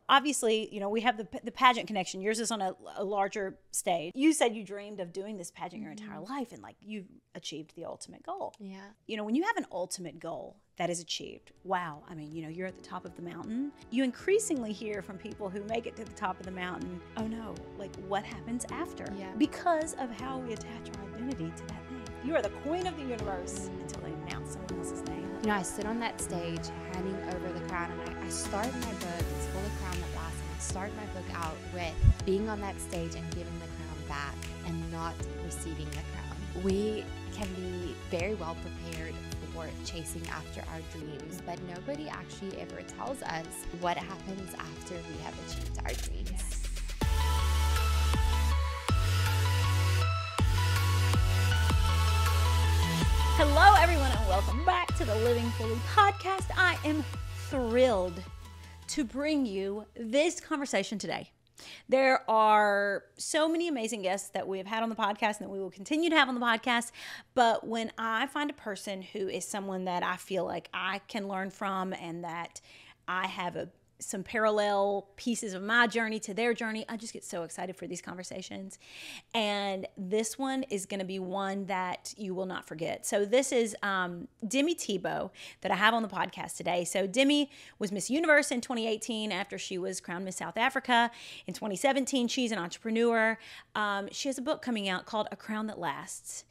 Obviously, we have the pageant connection. Yours is on a larger stage. You said you dreamed of doing this pageant your entire life, and like you achieved the ultimate goal. Yeah. When you have an ultimate goal that is achieved, wow, I mean, you're at the top of the mountain. You increasingly hear from people who make it to the top of the mountain, oh no, like what happens after? Yeah. Because of how we attach our identity to that thing. You are the queen of the universe until they announce someone else's name. I stood on that stage handing over the crown, and I start my book, it's called A Crown That Lasts, and I start my book out with being on that stage and giving the crown back and not receiving the crown. We can be very well prepared for chasing after our dreams, but nobody actually ever tells us what happens after we have achieved our dreams. Yes. Hello, everyone, and welcome back to the Living Fully podcast. I am thrilled to bring you this conversation today. There are so many amazing guests that we have had on the podcast and that we will continue to have on the podcast. But when I find a person who is someone that I feel like I can learn from and that I have some parallel pieces of my journey to their journey, I just get so excited for these conversations. And this one is going to be one that you will not forget. So this is Demi-Leigh Tebow that I have on the podcast today. So Demi was Miss Universe in 2018 after she was crowned Miss South Africa. In 2017, she's an entrepreneur. She has a book coming out called A Crown That Lasts.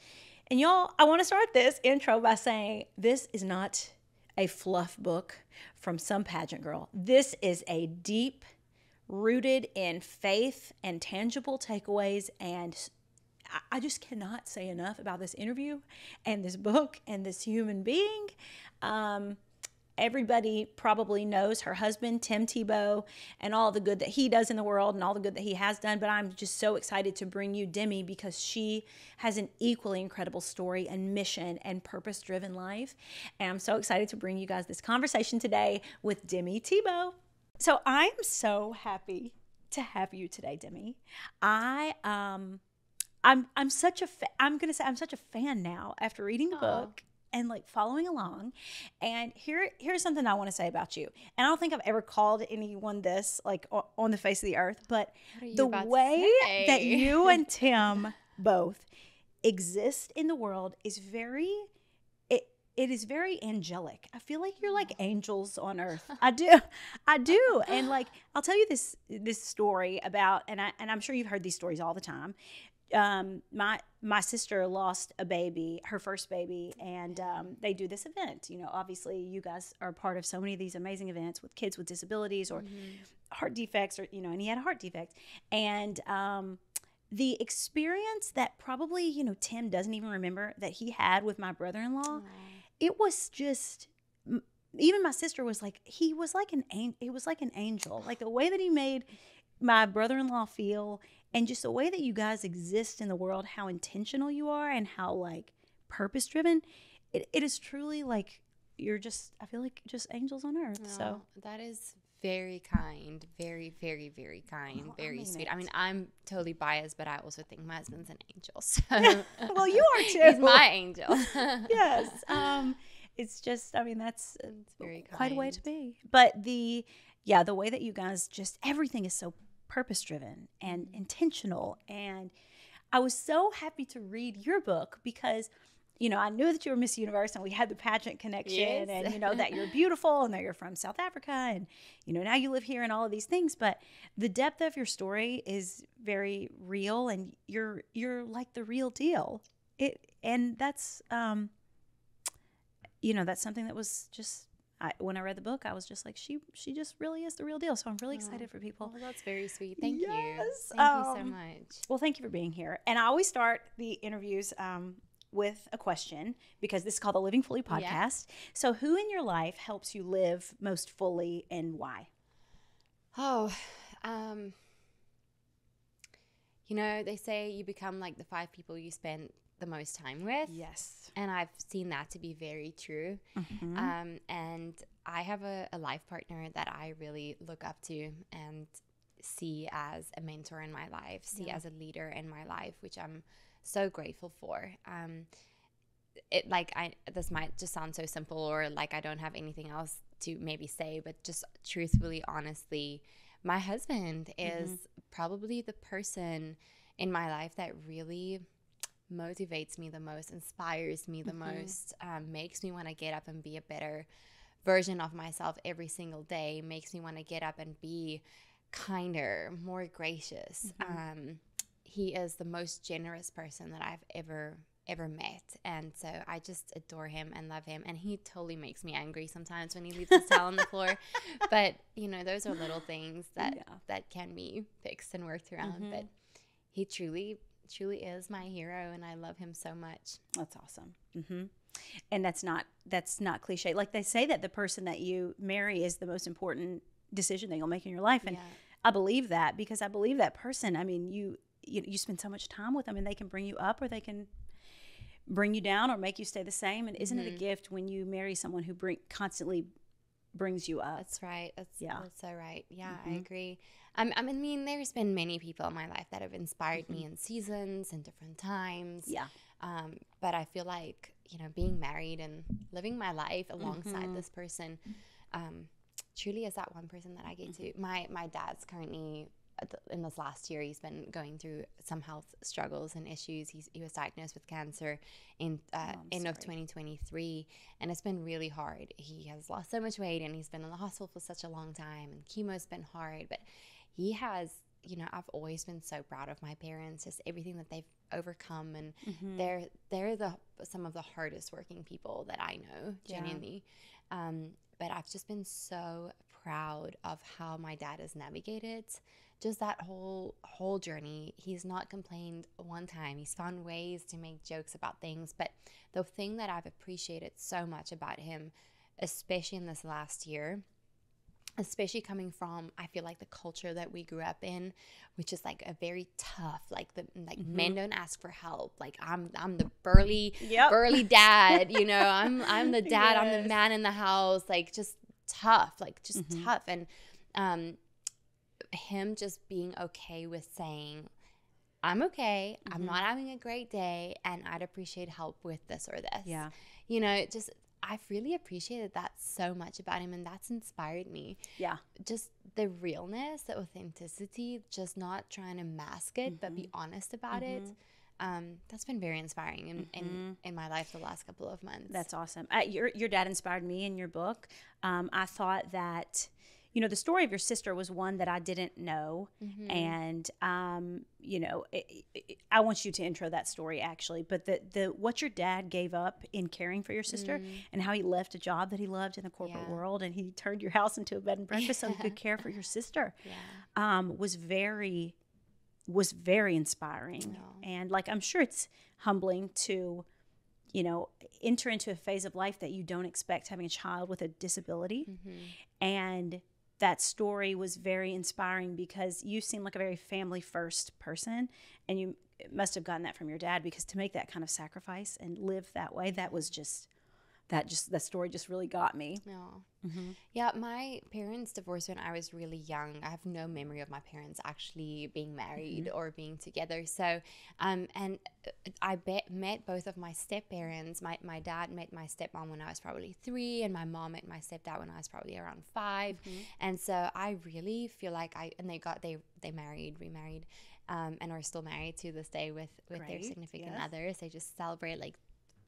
And y'all, I want to start this intro by saying this is not a fluff book from some pageant girl. This is a deep, rooted in faith and tangible takeaways, and I just cannot say enough about this interview and this book and this human being. Everybody probably knows her husband, Tim Tebow, and all the good that he does in the world and all the good that he has done. But I'm just so excited to bring you Demi because she has an equally incredible story and mission and purpose-driven life. And I'm so excited to bring you guys this conversation today with Demi-Leigh Tebow. So I am so happy to have you today, Demi. I'm such a I'm such a fan now after reading the book and like following along. And here's something I want to say about you. And I don't think I've ever called anyone this like on the face of the earth, but the way that you and Tim both exist in the world is it is very angelic. I feel like you're like angels on earth. I do. And like, I'll tell you this story about, and I'm sure you've heard these stories all the time. My sister lost a baby, her first baby, and they do this event. Obviously you guys are part of so many of these amazing events with kids with disabilities or heart defects, or and he had a heart defect. And the experience that probably Tim doesn't even remember that he had with my brother-in-law, it was just, even my sister was like, it was like an angel, like the way that he made my brother-in-law feel. And just the way that you guys exist in the world, how intentional you are and how like purpose-driven, it is truly like I feel like just angels on earth. So that is very kind, very, very, very kind, very sweet. I mean, I'm totally biased, but I also think my husband's an angel. So. Well, you are too. He's my angel. Yes. It's just, I mean, that's very quite kind. a way to be. But the way that you guys just, everything is so purpose-driven and intentional. And I was so happy to read your book because, I knew that you were Miss Universe and we had the pageant connection, and, that you're beautiful and that you're from South Africa and, now you live here and all of these things. But the depth of your story is very real, and you're like the real deal. And that's, that's something that was just, when I read the book, I was just like, she just really is the real deal. So I'm really excited for people. Oh, that's very sweet. Thank you. Thank you so much. Well, thank you for being here. And I always start the interviews with a question because this is called the Living Fully podcast. Yeah. So who in your life helps you live most fully and why? They say you become like the 5 people you spend the most time with. Yes. And I've seen that to be very true. Mm-hmm. And I have a life partner that I really look up to and see as a mentor in my life, as a leader in my life, which I'm so grateful for. This might just sound so simple, or like I don't have anything else to maybe say, but just truthfully, honestly, my husband is probably the person in my life that really motivates me the most, inspires me the most, makes me want to get up and be a better version of myself every single day, makes me want to get up and be kinder, more gracious. He is the most generous person that I've ever met, and so I just adore him and love him. And he totally makes me angry sometimes when he leaves his towel on the floor, but you know, those are little things that can be fixed and worked around. But he truly is my hero, and I love him so much. That's awesome. And that's not cliche. Like they say that the person that you marry is the most important decision that you'll make in your life, and I believe that, because I believe that person. I mean, you spend so much time with them, and they can bring you up or they can bring you down or make you stay the same. And isn't it a gift when you marry someone who constantly brings you up? That's right. That's so right. Yeah, I agree. I mean, there's been many people in my life that have inspired me in seasons and different times. Yeah. But I feel like, you know, being married and living my life alongside this person truly is that one person that I get to. My dad's currently, in this last year, he's been going through some health struggles and issues. He was diagnosed with cancer in end of 2023, and it's been really hard. He has lost so much weight, and he's been in the hospital for such a long time, and chemo's been hard. But he has, you know, I've always been so proud of my parents, just everything that they've overcome, and they're some of the hardest working people that I know, genuinely. But I've just been so proud of how my dad has navigated just that whole journey. He's not complained one time. He's found ways to make jokes about things. But the thing that I've appreciated so much about him, especially in this last year, especially coming from, I feel like, the culture that we grew up in, which is like a very tough, like men don't ask for help. Like I'm the burly dad, you know, I'm the dad, I'm the man in the house, like just tough, tough. And him just being okay with saying, I'm okay, I'm not having a great day, and I'd appreciate help with this or this. Yeah. You know, just, I've really appreciated that so much about him, and that's inspired me. Yeah. Just the realness, the authenticity, just not trying to mask it, but be honest about it. That's been very inspiring in my life the last couple of months. That's awesome. Your dad inspired me in your book. I thought that, you know, the story of your sister was one that I didn't know. And, you know, I want you to intro that story, actually. But what your dad gave up in caring for your sister and how he left a job that he loved in the corporate world, and he turned your house into a bed and breakfast so he could care for your sister, was very inspiring. And, like, I'm sure it's humbling to, you know, enter into a phase of life that you don't expect, having a child with a disability. And that story was very inspiring because you seem like a very family first person, and you must have gotten that from your dad, because to make that kind of sacrifice and live that way, that story just really got me. Yeah, my parents divorced when I was really young. I have no memory of my parents actually being married or being together. So, and I met both of my step-parents. My dad met my stepmom when I was probably 3, and my mom met my stepdad when I was probably around 5. And so I really feel like they remarried, and are still married to this day with their significant others. They just celebrate like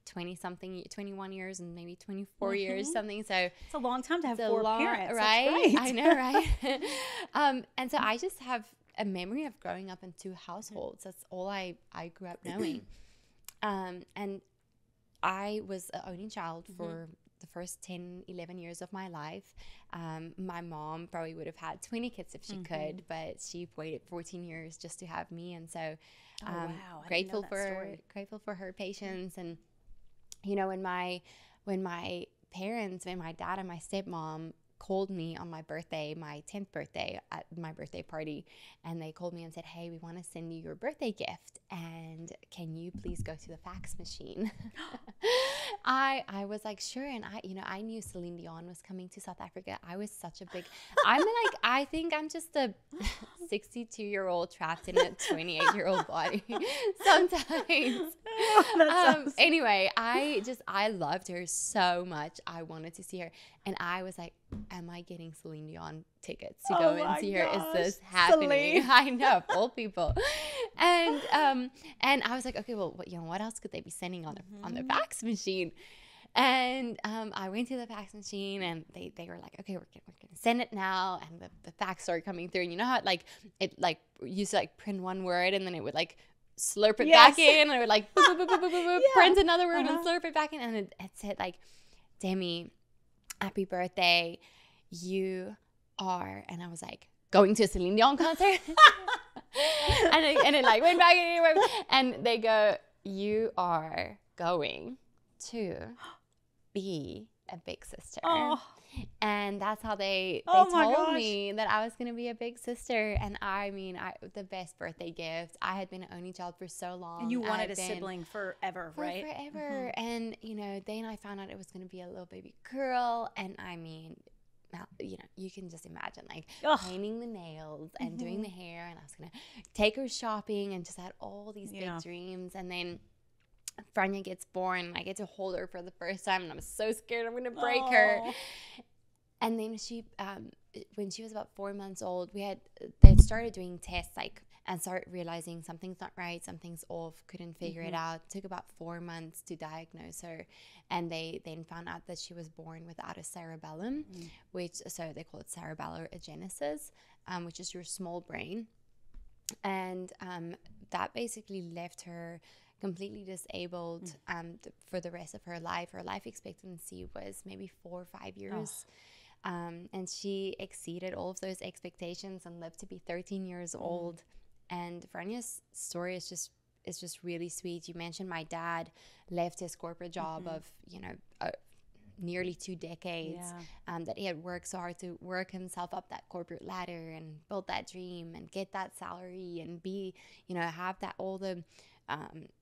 21 years and maybe 24 years, something. So it's a long time to have 4 parents, right? I know, right? And so I just have a memory of growing up in 2 households. That's all I grew up knowing. And I was an only child for the first 10, 11 years of my life. My mom probably would have had 20 kids if she could, but she waited 14 years just to have me. And so grateful for her patience. And you know, when my dad and my stepmom called me on my birthday, my 10th birthday, at my birthday party, and they called me and said, hey, we want to send you your birthday gift, and can you please go to the fax machine? I was like, sure. And I knew Celine Dion was coming to South Africa. I was such a big, I think I'm just a 62-year-old trapped in a 28-year-old body sometimes. Anyway, I loved her so much. I wanted to see her. And I was like, am I getting Celine Dion tickets to go and see her? Is this happening? Celine. I know, of all people. And I was like, okay, well, what else could they be sending on the fax machine? And I went to the fax machine, and they were like, okay, we're gonna send it now. And the fax started coming through, and you know how it used to print one word, and then it would slurp it back in, and it would boop, boop, boop, boop, boop, boop, print another word and slurp it back in, and it said Demi, happy birthday, you are, and I was like, going to a Celine Dion concert. and it went back in, and they go, you are going to be a big sister. And that's how they told me that I was going to be a big sister. And I mean, the best birthday gift. I had been an only child for so long. And you wanted a sibling forever, right? Forever. And, then I found out it was going to be a little baby girl. And I mean, you can just imagine painting the nails and doing the hair. And I was going to take her shopping and just had all these big dreams. And then Franya gets born, and I get to hold her for the first time, and I'm so scared I'm going to break her. And then she, when she was about 4 months old, they started doing tests, and started realizing something's not right, something's off, couldn't figure it out. It took about 4 months to diagnose her, and they then found out that she was born without a cerebellum, so they call it cerebellar agenesis, which is your small brain. And that basically left her completely disabled for the rest of her life. Her life expectancy was maybe 4 or 5 years. And she exceeded all of those expectations and lived to be 13 years old. And Franya's story is just really sweet. You mentioned my dad left his corporate job of, nearly 2 decades, that he had worked so hard to work himself up that corporate ladder and build that dream and get that salary and be, have that all the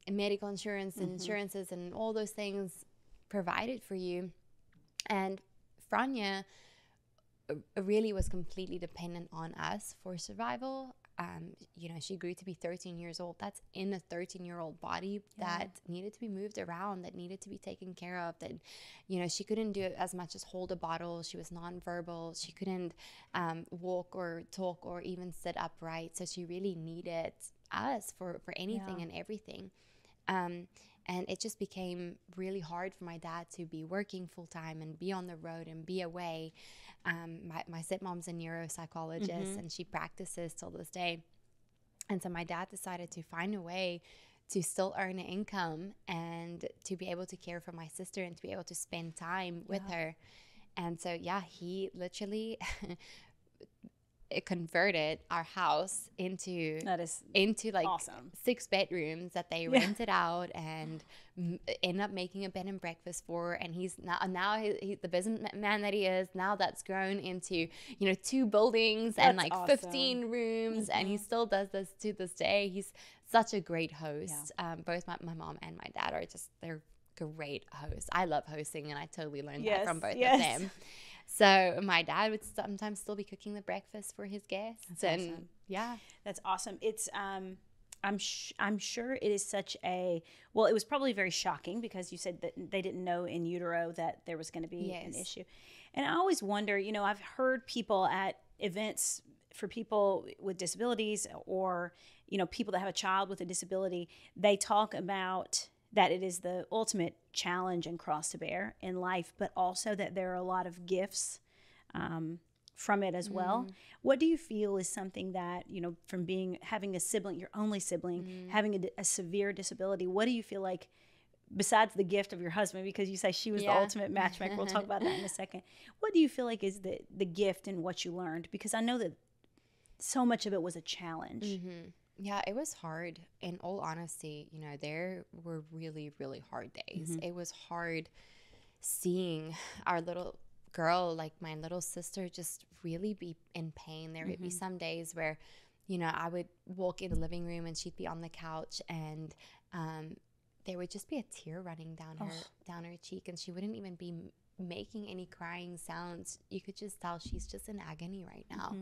medical insurance and insurances and all those things provided for you. And Franya really was completely dependent on us for survival. She grew to be 13 years old. That's in a 13-year-old body that needed to be moved around, that needed to be taken care of, that, she couldn't do as much as hold a bottle. She was nonverbal. She couldn't walk or talk or even sit upright. So she really needed us for anything and everything. And it just became really hard for my dad to be working full-time and be on the road and be away. My stepmom's a neuropsychologist, and she practices till this day. And so my dad decided to find a way to still earn an income and to be able to care for my sister and to be able to spend time with her. And so, he literally it converted our house into awesome 6 bedrooms that they rented out and ended up making a bed and breakfast for. And he's now he the businessman that he is now, that's grown into 2 buildings and awesome. 15 rooms, and he still does this to this day. He's such a great host. Both my mom and my dad they're great hosts. I love hosting, and I totally learned that from both of them. So my dad would sometimes still be cooking the breakfast for his guests. That's awesome. That's awesome. It's I'm sure it is such it was probably very shocking, because you said that they didn't know in utero that there was going to be an issue. And I always wonder, I've heard people at events for people with disabilities, or people that have a child with a disability, they talk about that it is the ultimate challenge and cross to bear in life, but also that there are a lot of gifts from it as well. What do you feel is something that, from having a sibling, your only sibling, having a severe disability, what do you feel like, besides the gift of your husband, because you say she was the ultimate matchmaker, we'll talk about that in a second. What do you feel like is the gift in what you learned? Because I know that so much of it was a challenge. Yeah, it was hard. In all honesty, there were really, really hard days. It was hard seeing our little girl, my little sister, just really be in pain. There would be some days where, I would walk in the living room and she'd be on the couch, and there would just be a tear running down her cheek, and she wouldn't even be making any crying sounds. You could just tell she's just in agony right now.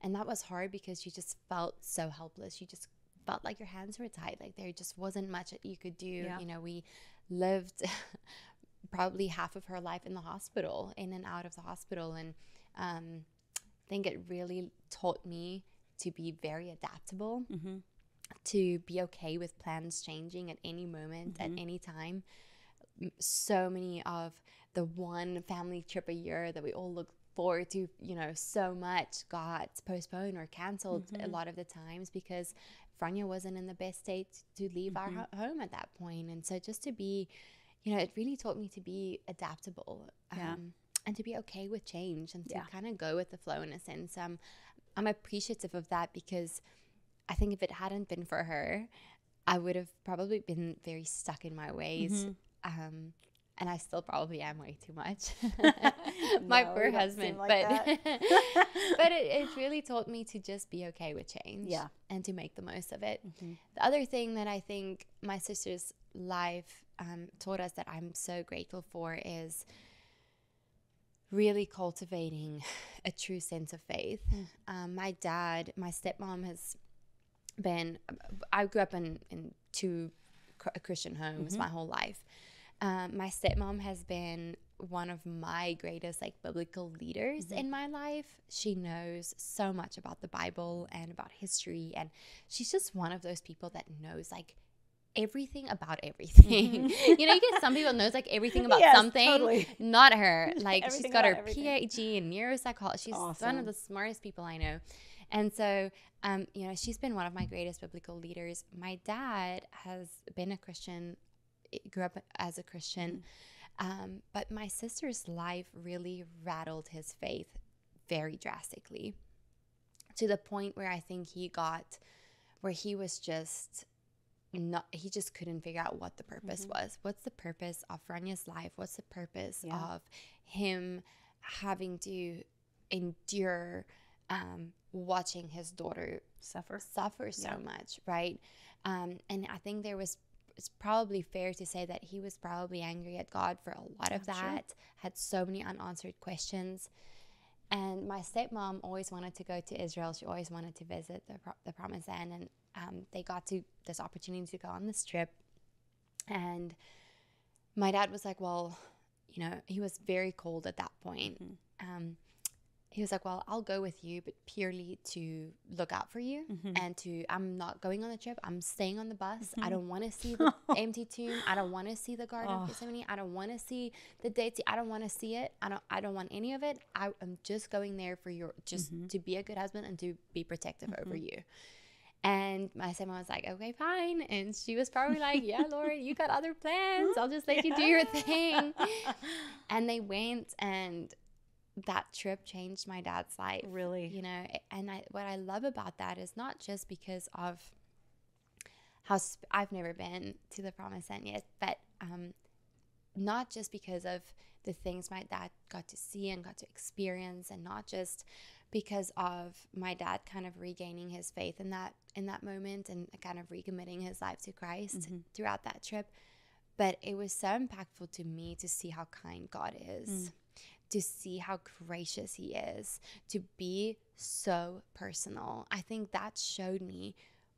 And that was hard because you just felt so helpless. You just felt like your hands were tied. Like there just wasn't much that you could do. Yeah. You know, we lived probably half of her life in the hospital, in and out of the hospital. And I think it really taught me to be very adaptable, to be okay with plans changing at any moment, at any time. So many of the one family trip a year that we all look forward to, you know, so much got postponed or canceled a lot of the times because Franya wasn't in the best state to leave our home at that point. And so just to be, you know, it really taught me to be adaptable and to be okay with change and to kind of go with the flow in a sense. I'm appreciative of that because I think if it hadn't been for her, I would have probably been very stuck in my ways. And I still probably am way too much. My poor husband. Like but it really taught me to just be okay with change and to make the most of it. The other thing that I think my sister's life taught us that I'm so grateful for is really cultivating a true sense of faith. My stepmom has been, I grew up in two Christian homes my whole life. My stepmom has been one of my greatest like biblical leaders in my life. She knows so much about the Bible and about history, and she's just one of those people that knows like everything about everything. You know, you get some people knows like everything about something. Totally. Not her. Like she's got her PhD in neuropsychology. She's one of the smartest people I know. And so, you know, she's been one of my greatest biblical leaders. My dad has been a Christian, grew up as a Christian, but my sister's life really rattled his faith very drastically, to the point where I think he got where he was just he just couldn't figure out what the purpose was. What's the purpose of Franya's life? What's the purpose of him having to endure watching his daughter suffer so much, right? And I think it's probably fair to say that he was probably angry at God for a lot of that, had so many unanswered questions. And my stepmom always wanted to go to Israel. She always wanted to visit the Promised Land. And they got this opportunity to go on this trip. And my dad was like, well, you know, he was very cold at that point. He was like, well, I'll go with you, but purely to look out for you and I'm not going on the trip. I'm staying on the bus. I don't want to see the empty tomb. I don't want to see the Garden of Gethsemane. I don't want to see the Dead Sea. I don't want to see it. I don't want any of it. I'm just going there for to be a good husband and to be protective over you. And my stepmom was like, okay, fine. And she was probably like, yeah, Lauren, you got other plans. I'll just let you do your thing. And they went, and that trip changed my dad's life. Really? You know, and what I love about that is not just because of how I've never been to the Promised Land yet, but not just because of the things my dad got to see and got to experience, and not just because of my dad kind of regaining his faith in that moment and kind of recommitting his life to Christ throughout that trip, but it was so impactful to me to see how kind God is. To see how gracious he is, to be so personal. I think that showed me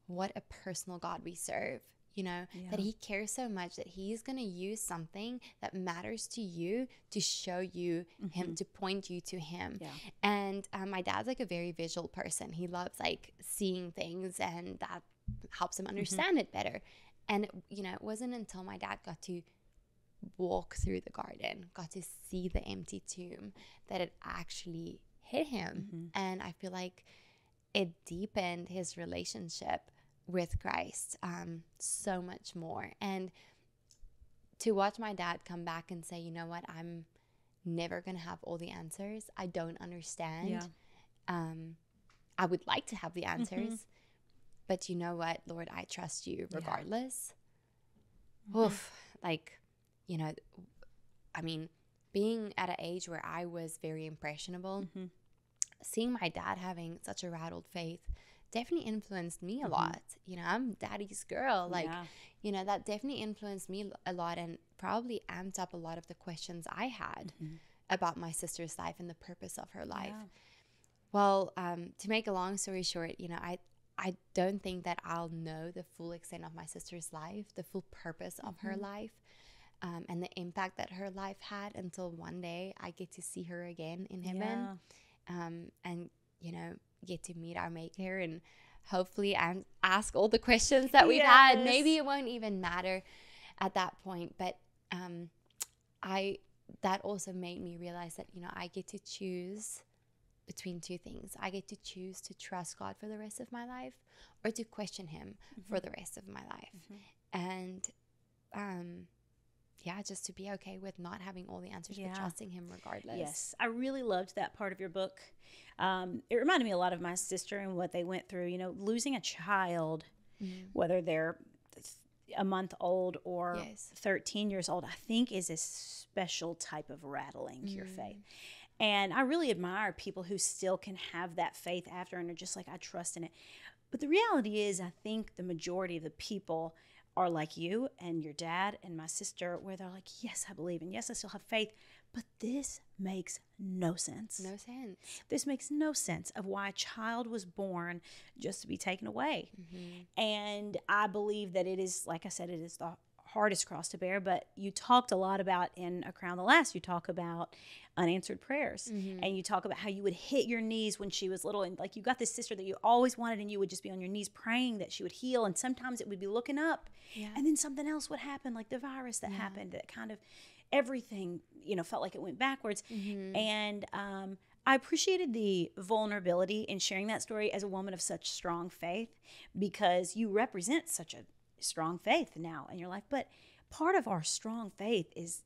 what a personal God we serve, you know, that he cares so much that he's going to use something that matters to you to show you him, to point you to him. And my dad's like a very visual person. He loves like seeing things, and that helps him understand it better. And, you know, it wasn't until my dad got to walk through the garden, got to see the empty tomb, that it actually hit him. And I feel like it deepened his relationship with Christ so much more. And to watch my dad come back and say, you know what, I'm never gonna have all the answers. I don't understand. I would like to have the answers, but you know what, Lord, I trust you regardless. Oof, like, you know, I mean, being at an age where I was very impressionable, seeing my dad having such a rattled faith definitely influenced me a lot. You know, I'm daddy's girl. Like, you know, that definitely influenced me a lot, and probably amped up a lot of the questions I had about my sister's life and the purpose of her life. Well, to make a long story short, I don't think that I'll know the full extent of my sister's life, the full purpose of her life, and the impact that her life had until one day I get to see her again in heaven, and get to meet our Maker and hopefully ask all the questions that we've had. Maybe it won't even matter at that point, but that also made me realize that I get to choose between two things. I get to choose to trust God for the rest of my life, or to question him for the rest of my life. And just to be okay with not having all the answers, but trusting him regardless. Yes, I really loved that part of your book. It reminded me a lot of my sister and what they went through. Losing a child, whether they're a month old or 13 years old, I think is a special type of rattling your faith. And I really admire people who still can have that faith after and are just like, I trust in it. But the reality is, I think the majority of the people are like you and your dad and my sister, where they're like, yes, I believe, and yes, I still have faith. But this makes no sense. No sense. This makes no sense of why a child was born just to be taken away. And I believe that it is, like I said, it is the hardest cross to bear. But you talked a lot about in A Crown that Lasts, you talk about unanswered prayers. And you talk about how you would hit your knees when she was little. And like, you got this sister that you always wanted, and you would just be on your knees praying that she would heal. And sometimes it would be looking up. And then something else would happen, like the virus that happened, that kind of everything, felt like it went backwards. And I appreciated the vulnerability in sharing that story as a woman of such strong faith, because you represent such a strong faith now in your life. But part of our strong faith is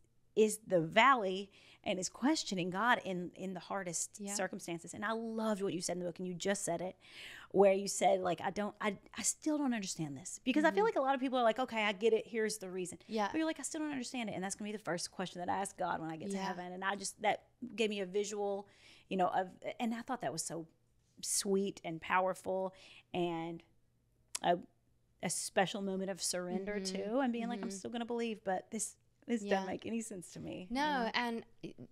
the valley, and is questioning God in the hardest circumstances. And I loved what you said in the book, and you just said it, where you said, like, I still don't understand this, because I feel like a lot of people are like, okay, I get it, here's the reason. But you're like, I still don't understand it. And that's gonna be the first question that I ask God when I get to heaven. And that gave me a visual, and I thought that was so sweet and powerful, and a special moment of surrender too, and being like, I'm still gonna believe, but this doesn't make any sense to me. No, and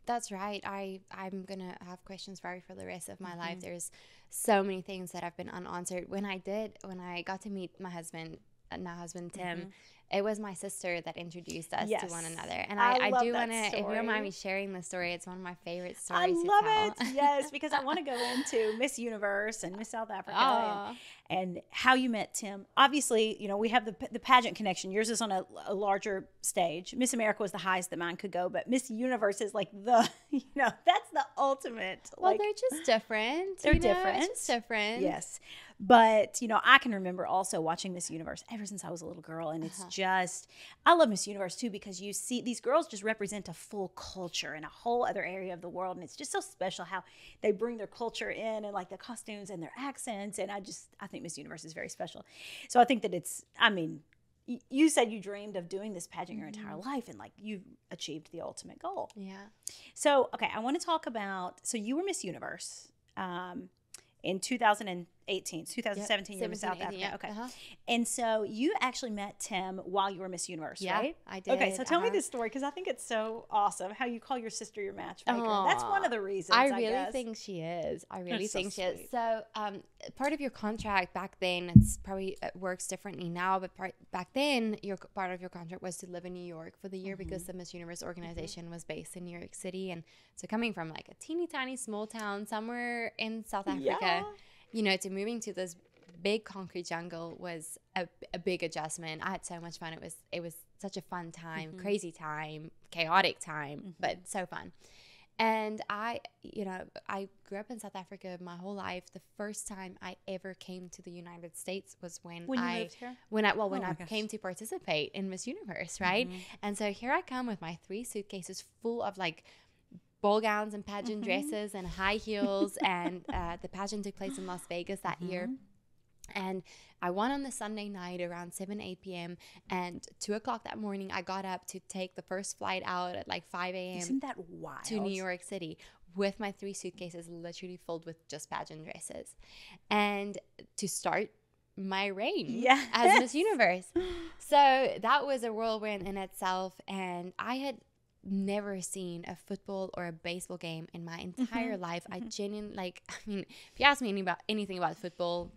that's right. I'm gonna have questions for the rest of my life. There's so many things that have been unanswered. When I got to meet my husband, now husband Tim, it was my sister that introduced us to one another. And I do want to, if you don't mind me sharing the story, it's one of my favorite stories to tell. I love it. Yes, because I want to go into Miss Universe and Miss South Africa and how you met Tim. Obviously, we have the pageant connection. Yours is on a larger stage. Miss America was the highest that mine could go, but Miss Universe is like that's the ultimate. Well, they're just different. They're different. It's just different. Yes. But, I can remember also watching Miss Universe ever since I was a little girl. And it's just, I love Miss Universe too, because you see these girls just represent a full culture in a whole other area of the world. And it's just so special how they bring their culture in, and like the costumes and their accents. And I think Miss Universe is very special. So I think that you said you dreamed of doing this pageant your entire life, and like you've achieved the ultimate goal. Yeah. So, okay, I want to talk about, so you were Miss Universe. In 2017, you were Miss South Africa. Yeah. Okay. And so you actually met Tim while you were Miss Universe, right? I did. Okay, so tell me this story, because I think it's so awesome how you call your sister your matchmaker. That's one of the reasons, I really think she is. So part of your contract back then, it works differently now, but back then, part of your contract was to live in New York for the year, because the Miss Universe organization was based in New York City. And so coming from like a teeny tiny small town somewhere in South Africa, to moving to this big concrete jungle was a big adjustment. I had so much fun. It was such a fun time, crazy time, chaotic time, but so fun. And I grew up in South Africa my whole life. The first time I ever came to the United States was when you moved here? When I came to participate in Miss Universe, right? And so here I come with my 3 suitcases full of like ball gowns and pageant dresses and high heels. And the pageant took place in Las Vegas that year. And I won on the Sunday night around 8 p.m. And 2 o'clock that morning, I got up to take the first flight out at like 5 a.m. Isn't that wild? To New York City with my 3 suitcases literally filled with just pageant dresses. And to start my reign as Miss Universe. So that was a whirlwind in itself. And I had never seen a football or a baseball game in my entire life. I genuinely, like, I mean, if you ask me anything about football,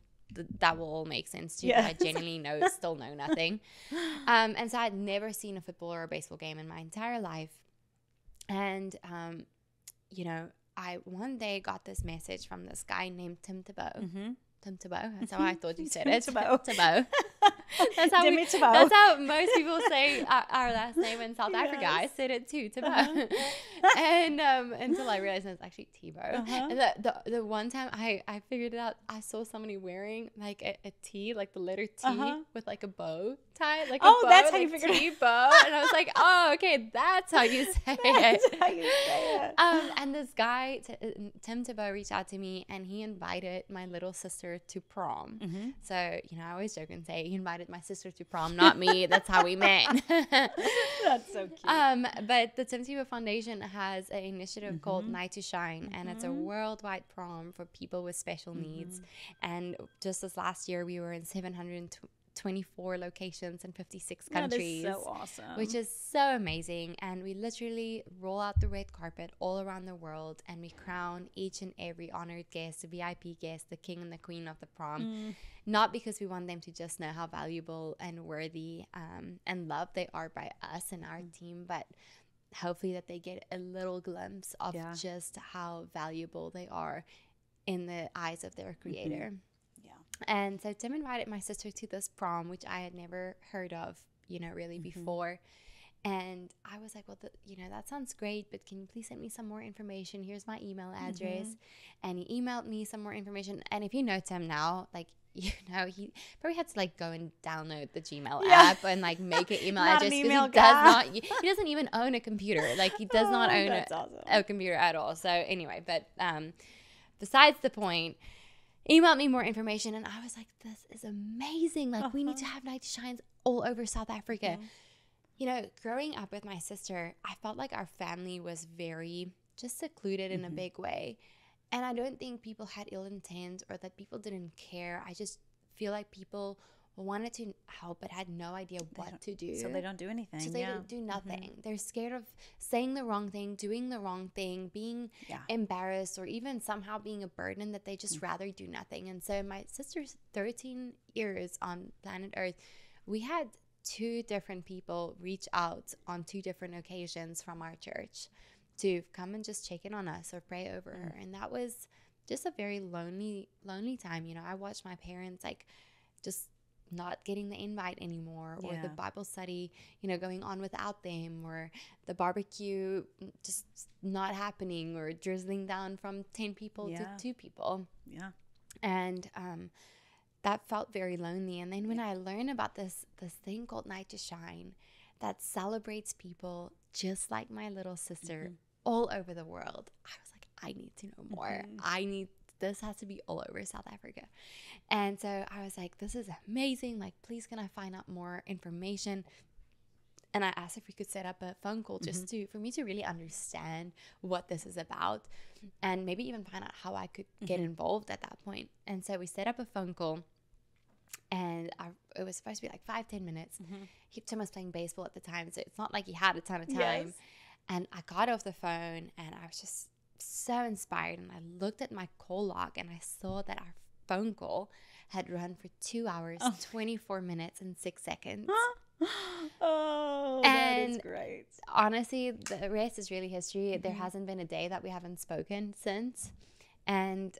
that will all make sense to you. But I genuinely still know nothing. And so I'd never seen a football or a baseball game in my entire life. And, you know, I one day got this message from this guy named Tim Tebow. Tim Tebow. That's how I thought you said it. Tebow. That's how most people say our last name in South Africa. I said it too, Tebow. And until I realized it's actually Tebow. And the one time I figured it out, I saw somebody wearing like a T, like the letter T with like a bow tie, like a bow, that's how like you figured it T-bow. And I was like, oh, okay, that's how you say it. And this guy, Tim Tebow, reached out to me, and he invited my little sister to prom. So, you know, I always joke and say he invited my sister to prom, not me. That's how we met. That's so cute. But the Tim Tebow Foundation has an initiative called Night to Shine, and it's a worldwide prom for people with special needs. And just this last year, we were in 724 locations in 56 countries. That is so awesome. Which is so amazing. And we literally roll out the red carpet all around the world, and we crown each and every honored guest, the VIP guest, the king and the queen of the prom. Not because we want them to just know how valuable and worthy and loved they are by us and our team, but hopefully that they get a little glimpse of just how valuable they are in the eyes of their creator. And so Tim invited my sister to this prom, which I had never heard of, you know, really before. And I was like, well, you know, that sounds great, but can you please send me some more information? Here's my email address. And he emailed me some more information. And if you know Tim now, like, you know, he probably had to like go and download the Gmail app and like make an email address, because he doesn't even own a computer. Like, he does not own a computer at all. So anyway, but besides the point, emailed me more information, and I was like, this is amazing. Like, we need to have night shines all over South Africa. You know, growing up with my sister, I felt like our family was very just secluded in a big way. And I don't think people had ill intent or that people didn't care. I just feel like people wanted to help but had no idea what to do. So they don't do anything. So they don't do nothing. They're scared of saying the wrong thing, doing the wrong thing, being embarrassed, or even somehow being a burden, that they just rather do nothing. And so my sister's 13 years on planet Earth, we had 2 different people reach out on 2 different occasions from our church to come and just check in on us or pray over her. And that was just a very lonely time. You know, I watched my parents like just not getting the invite anymore, or the Bible study, you know, going on without them, or the barbecue just not happening, or drizzling down from 10 people to 2 people. And that felt very lonely. And then when I learned about this thing called Night to Shine that celebrates people just like my little sister all over the world, I was like, I need to know more. This has to be all over South Africa. And so I was like, this is amazing. Like, please, can I find out more information? And I asked if we could set up a phone call just for me to really understand what this is about, and maybe even find out how I could get involved at that point. And so we set up a phone call, and it was supposed to be like 5-10 minutes. Tim was playing baseball at the time, so it's not like he had a ton of time. And I got off the phone, and I was just so inspired, and I looked at my call log, and I saw that our phone call had run for 2 hours, 24 minutes and 6 seconds. That is great. Honestly, the rest is really history. There hasn't been a day that we haven't spoken since. And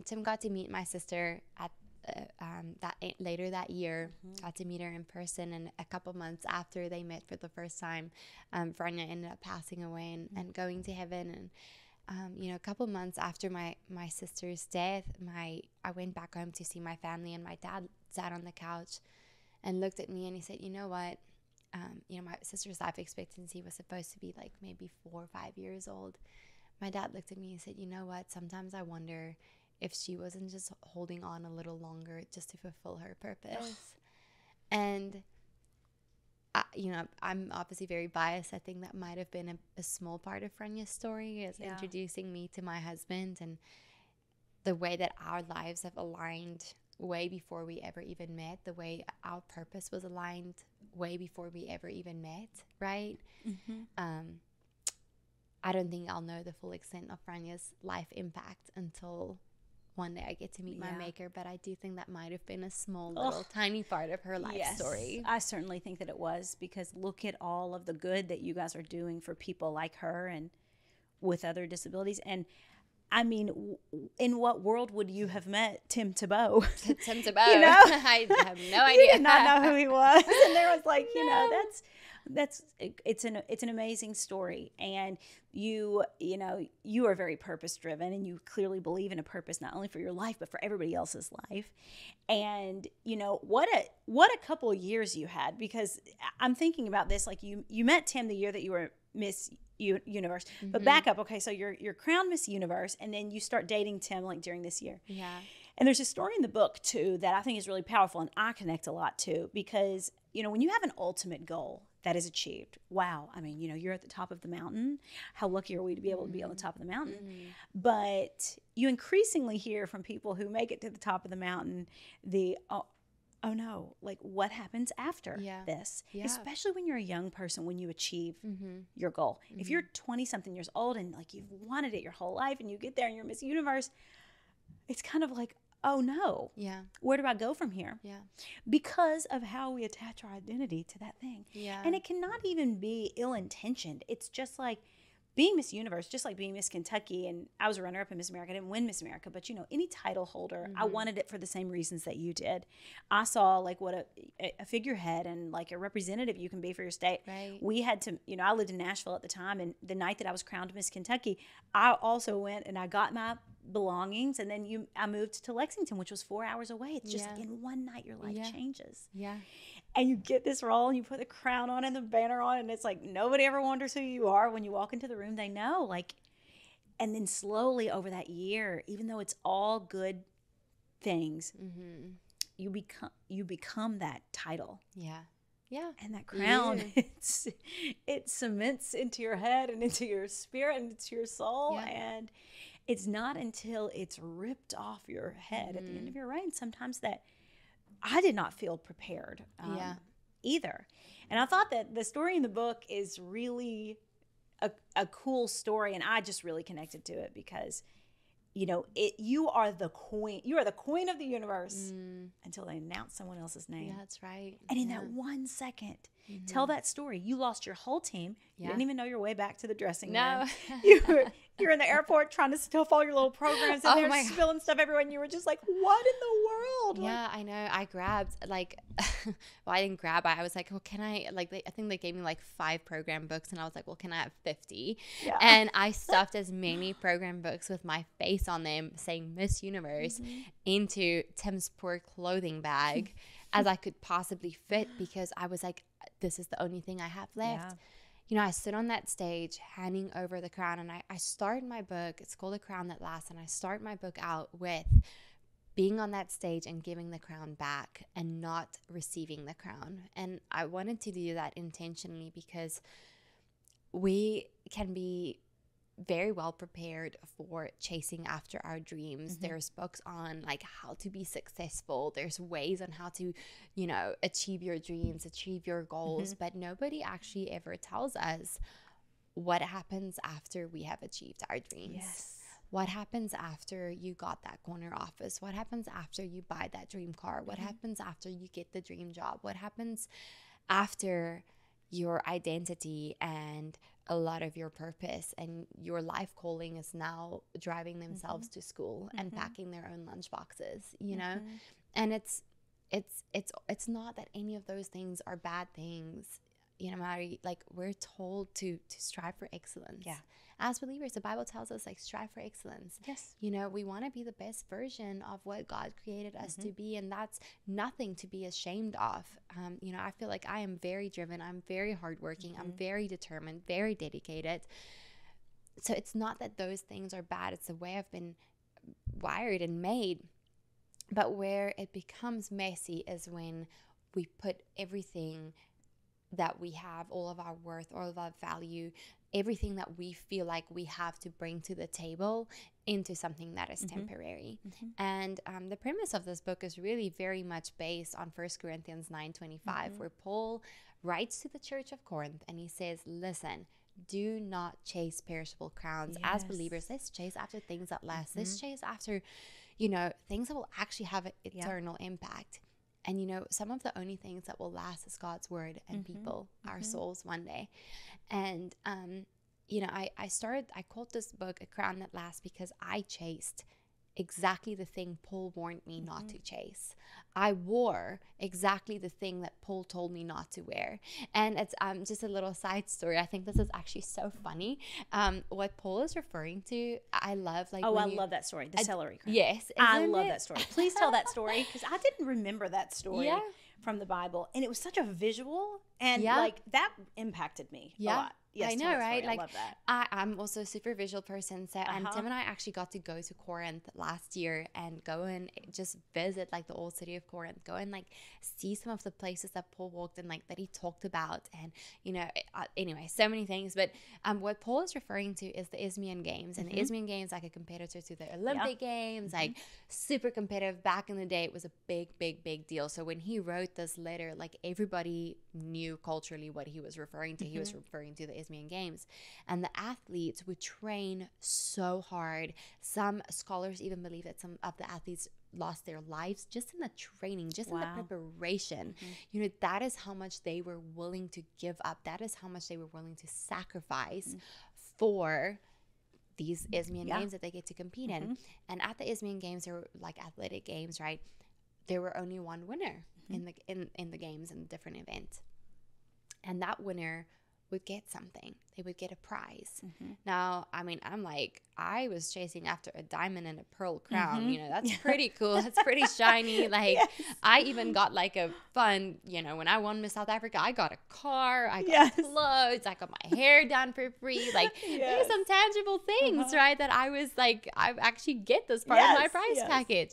Tim got to meet my sister at later that year. Got to meet her in person, and a couple months after they met for the first time, Franja ended up passing away and going to heaven. And you know, a couple months after my sister's death, I went back home to see my family, and my dad sat on the couch and looked at me, and he said, you know what, you know, my sister's life expectancy was supposed to be like maybe 4 or 5 years old. My dad looked at me and said, you know what, sometimes I wonder if she wasn't just holding on a little longer just to fulfill her purpose. And you know, I'm obviously very biased. I think that might have been a small part of Franja's story, is introducing me to my husband, and the way that our lives have aligned way before we ever even met, the way our purpose was aligned way before we ever even met, right? I don't think I'll know the full extent of Franya's life impact until one day I get to meet my maker, but I do think that might have been a small little tiny part of her life story. I certainly think that it was, because look at all of the good that you guys are doing for people like her and with other disabilities. And I mean, in what world would you have met Tim Tebow? Tim Tebow. You know? I have no idea. You did not know who he was. And there was like, you know, it's an amazing story. And you are very purpose driven, and you clearly believe in a purpose, not only for your life, but for everybody else's life. And, you know, what a couple of years you had, because I'm thinking about this, like you met Tim the year that you were Miss Universe, but back up. Okay. So you're crowned Miss Universe, and then you start dating Tim like during this year. Yeah. And there's a story in the book too that I think is really powerful, and I connect a lot to, because, you know, when you have an ultimate goal that is achieved, wow, I mean, you know, you're at the top of the mountain. How lucky are we to be able to be on the top of the mountain? But you increasingly hear from people who make it to the top of the mountain, oh no, like what happens after this? Yeah. Especially when you're a young person, when you achieve your goal. If you're 20 something years old and like you've wanted it your whole life, and you get there and you're Miss Universe, it's kind of like, oh no, where do I go from here? Because of how we attach our identity to that thing. And it cannot even be ill-intentioned. It's just like being Miss Universe, just like being Miss Kentucky. And I was a runner-up in Miss America. I didn't win Miss America, but, you know, any title holder, I wanted it for the same reasons that you did. I saw like what a figurehead and like a representative you can be for your state. Right. We had to, you know, I lived in Nashville at the time, and the night that I was crowned Miss Kentucky, I also went and I got my belongings, and then I moved to Lexington, which was 4 hours away. It's just in one night your life changes. And you get this role, and you put the crown on and the banner on, and it's like nobody ever wonders who you are. When you walk into the room, they know. Like, and then slowly over that year, even though it's all good things, you become that title. And that crown, it cements into your head and into your spirit and into your soul. And it's not until it's ripped off your head at the end of your reign sometimes that I did not feel prepared either. And I thought that the story in the book is really a cool story, and I just really connected to it because, you know, you are the queen. You are the queen of the universe until they announce someone else's name. Yeah, that's right. And in that 1 second, tell that story. You lost your whole team. You didn't even know your way back to the dressing room. You're in the airport trying to stuff all your little programs in there, spilling stuff everywhere, and you were just like, what in the world? Yeah, I know. I grabbed, like, well, I didn't grab. I was like, well, can I, like, I think they gave me, like, 5 program books, and I was like, well, can I have 50? Yeah. And I stuffed as many program books with my face on them saying Miss Universe into Tim's poor clothing bag as I could possibly fit, because I was like, this is the only thing I have left. Yeah. You know, I stood on that stage handing over the crown, and I start my book. It's called A Crown That Lasts, and I start my book out with being on that stage and giving the crown back and not receiving the crown. And I wanted to do that intentionally because we can be very well prepared for chasing after our dreams. There's books on like how to be successful. There's ways on how to, you know, achieve your dreams, achieve your goals, but nobody actually ever tells us what happens after we have achieved our dreams. Yes. What happens after you got that corner office? What happens after you buy that dream car? What happens after you get the dream job? What happens after your identity and a lot of your purpose and your life calling is now driving themselves to school and packing their own lunch boxes, you know? And it's not that any of those things are bad things. You know, Mallory, like, we're told to strive for excellence. Yeah. As believers, the Bible tells us, like, strive for excellence. Yes. You know, we want to be the best version of what God created us to be, and that's nothing to be ashamed of. You know, I feel like I am very driven. I'm very hardworking. I'm very determined, very dedicated. So it's not that those things are bad. It's the way I've been wired and made. But where it becomes messy is when we put everything that we have, all of our worth, all of our value everything that we feel like we have to bring to the table into something that is temporary. And the premise of this book is really very much based on 1 Corinthians 9:25, where Paul writes to the church of Corinth and he says, listen, do not chase perishable crowns. As believers, let's chase after things that last. Let's chase after, things that will actually have an eternal impact. And, some of the only things that will last is God's word and people, our souls one day. And, I called this book A Crown That Lasts because I chased exactly the thing Paul warned me not to chase. I wore exactly the thing that Paul told me not to wear. And it's just a little side story. I think this is actually so funny. What Paul is referring to, I love. I love that story, the celery crown. Yes. I love that story. Please tell that story, because I didn't remember that story from the Bible. And it was such a visual, and that impacted me a lot. Yes, I know, right? I love that. I'm also a super visual person. So, and Tim and I actually got to go to Corinth last year and go and just visit the old city of Corinth, go and see some of the places that Paul walked and that he talked about. And, anyway, so many things. But what Paul is referring to is the Isthmian Games. And the Isthmian Games, a competitor to the Olympic Games, super competitive. Back in the day, it was a big, big, big deal. So when he wrote this letter, everybody knew culturally what he was referring to. He was referring to the Isthmian Games, and the athletes would train so hard. Some scholars even believe that some of the athletes lost their lives just in the training, just in the preparation. That is how much they were willing to give up. That is how much they were willing to sacrifice for these Isthmian Games that they get to compete in. And at the Isthmian Games, they were athletic games, right? There were only one winner in the games and different events, and that winner would get something. They would get a prize. Now, I was chasing after a diamond and a pearl crown. That's pretty cool. That's pretty shiny. I even got a fun, when I won Miss South Africa, I got a car, I got clothes, I got my hair done for free. There's some tangible things, right? That I was I actually get this part of my prize package.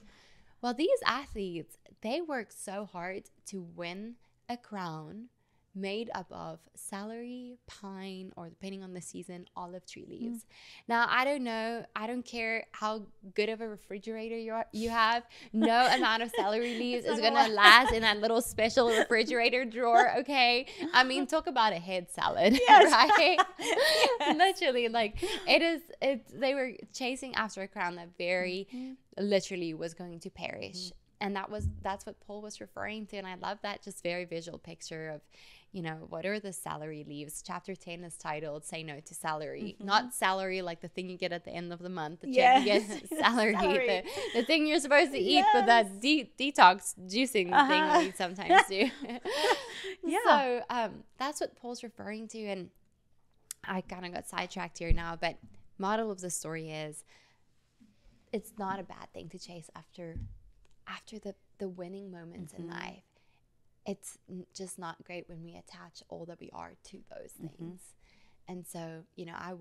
Well, these athletes, they worked so hard to win a crown made up of celery, pine, or depending on the season, olive tree leaves. Now, I don't know. I don't care how good of a refrigerator you have. No amount of celery leaves is going to last in that little special refrigerator drawer, okay? Talk about a head salad, right? Literally, they were chasing after a crown that very literally was going to perish. And that's what Paul was referring to. And I love that just very visual picture of, what are the celery leaves? Chapter 10 is titled Say No to Salary. Not salary like the thing you get at the end of the month. The check you get, salary. The thing you're supposed to eat for that detox juicing thing that we sometimes do. So that's what Paul's referring to. And I kind of got sidetracked here now. But model of the story is it's not a bad thing to chase after the winning moments in life. It's just not great when we attach all that we are to those things. And so, I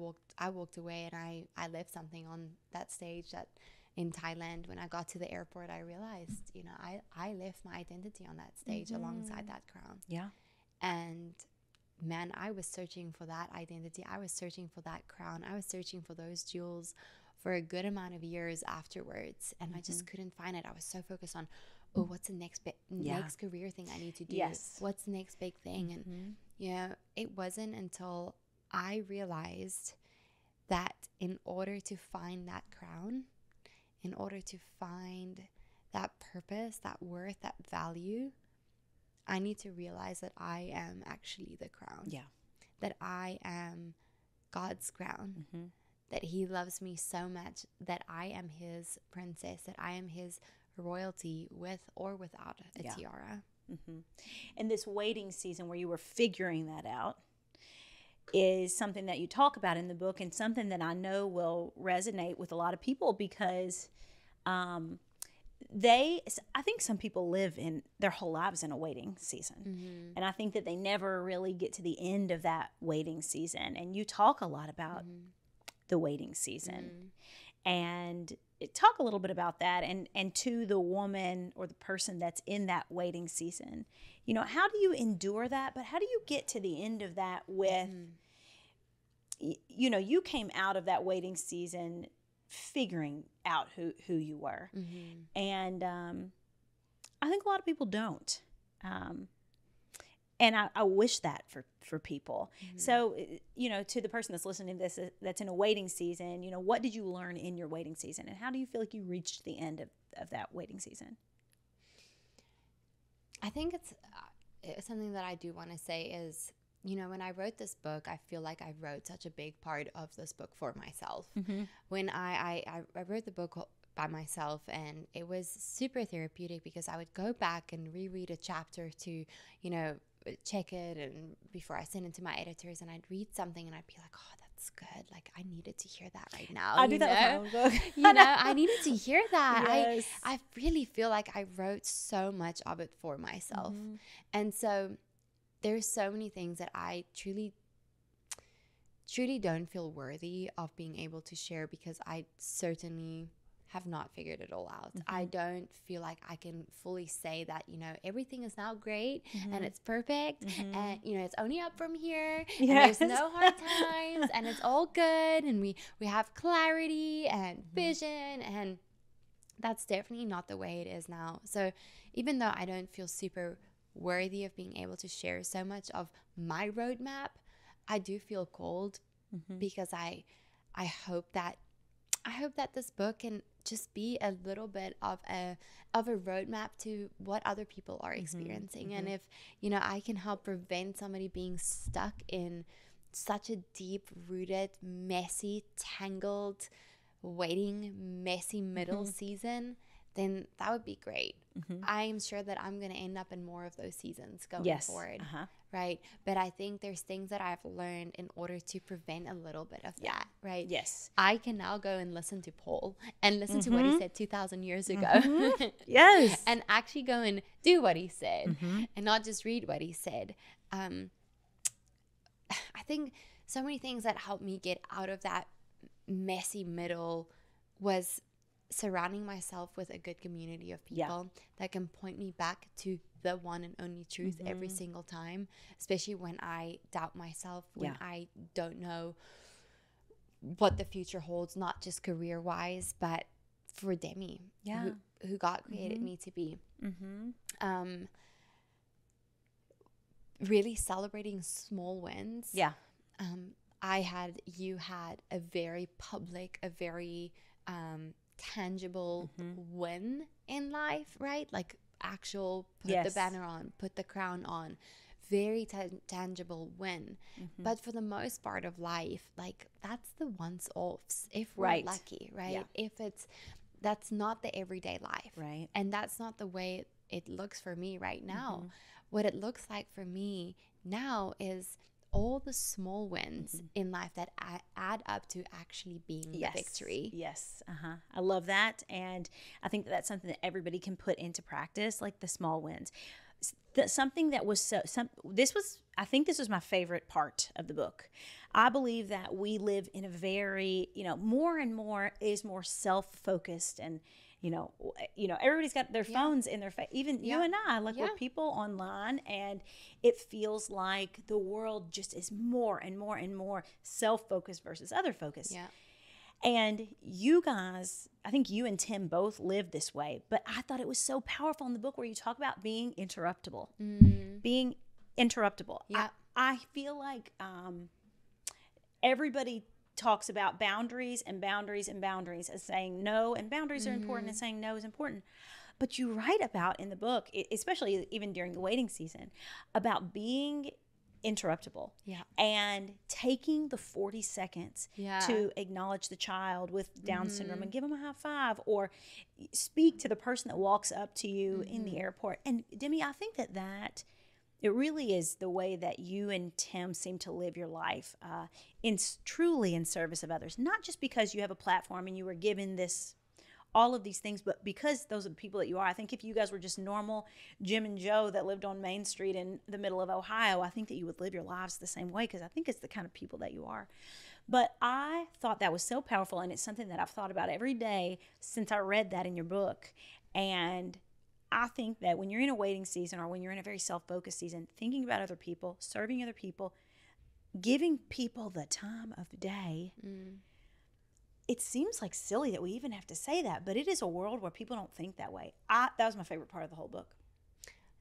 walked away and I left something on that stage that in Thailand. When I got to the airport, I realized, I left my identity on that stage alongside that crown. Yeah. And man, I was searching for that identity. I was searching for that crown. I was searching for those jewels for a good amount of years afterwards, and I just couldn't find it. I was so focused on, what's the next career thing I need to do? What's the next big thing? And it wasn't until I realized that in order to find that crown, in order to find that purpose, that worth, that value, I need to realize that I am actually the crown. That I am God's crown. That he loves me so much, that I am his princess, that I am his royalty with or without a tiara. And this waiting season where you were figuring that out is something that you talk about in the book, and something that I know will resonate with a lot of people, because I think some people live in their whole lives in a waiting season. And I think that they never really get to the end of that waiting season. And you talk a lot about the waiting season, and talk a little bit about that, and to the woman or the person that's in that waiting season, how do you endure that, but how do you get to the end of that with you came out of that waiting season figuring out who you were. And I think a lot of people don't. And I wish that for people. So, to the person that's listening to this, that's in a waiting season, what did you learn in your waiting season? And how do you feel like you reached the end of that waiting season? I think it's something that I do want to say is, when I wrote this book, I feel like I wrote such a big part of this book for myself. When I wrote the book by myself, and it was super therapeutic because I would go back and reread a chapter to, check it, and before I send it to my editors, and I'd read something and I'd be like, oh, that's good. Like, I needed to hear that right now. I do that with my own book. I needed to hear that. Yes. I really feel like I wrote so much of it for myself. And so there's so many things that I truly don't feel worthy of being able to share because I certainly have not figured it all out. I don't feel like I can fully say that, everything is now great and it's perfect and, it's only up from here and there's no hard times and it's all good and we have clarity and vision, and that's definitely not the way it is now. So even though I don't feel super worthy of being able to share so much of my roadmap, I do feel called because I hope that this book can just be a little bit of a roadmap to what other people are experiencing. And if, I can help prevent somebody being stuck in such a deep-rooted, messy, tangled, waiting, messy middle season, then that would be great. I'm sure that I'm going to end up in more of those seasons going forward. Right? But I think there's things that I've learned in order to prevent a little bit of that, right? Yes. I can now go and listen to Paul and listen to what he said 2,000 years ago. Yes. And actually go and do what he said and not just read what he said. I think so many things that helped me get out of that messy middle was surrounding myself with a good community of people that can point me back to the one and only truth every single time, especially when I doubt myself, when I don't know what the future holds, not just career-wise, but for Demi, who God created me to be. Really celebrating small wins. You had a very public, a very tangible win in life, right? Like actual put the banner on, put the crown on, very tangible win. But for the most part of life, like that's the once-offs if we're lucky, right? That's not the everyday life, right? And that's not the way it looks for me right now. What it looks like for me now is all the small wins in life that add up to actually being the victory. Yes. I love that. And I think that's something that everybody can put into practice, like the small wins. Something that was I think this was my favorite part of the book. I believe that we live in a very, more and more is more self-focused, and everybody's got their phones in their face. Even you and I, like we're people online, and it feels like the world just is more and more and more self-focused versus other focused. And you guys, I think you and Tim both live this way, but I thought it was so powerful in the book where you talk about being interruptible. Being interruptible. I feel like everybody talks about boundaries and boundaries and boundaries as saying no, and boundaries are important and saying no is important. But you write about in the book, especially even during the waiting season, about being interruptible and taking the 40 seconds to acknowledge the child with Down syndrome and give them a high five, or speak to the person that walks up to you in the airport. And Demi, I think that it really is the way that you and Tim seem to live your life, truly in service of others. Not just because you have a platform and you were given all of these things, but because those are the people that you are. I think if you guys were just normal Jim and Joe that lived on Main Street in the middle of Ohio, I think that you would live your lives the same way, because I think it's the kind of people that you are. But I thought that was so powerful, and it's something that I've thought about every day since I read that in your book. And I think that when you're in a waiting season, or when you're in a very self-focused season, thinking about other people, serving other people, giving people the time of day. It seems like silly that we even have to say that, but it is a world where people don't think that way. That was my favorite part of the whole book.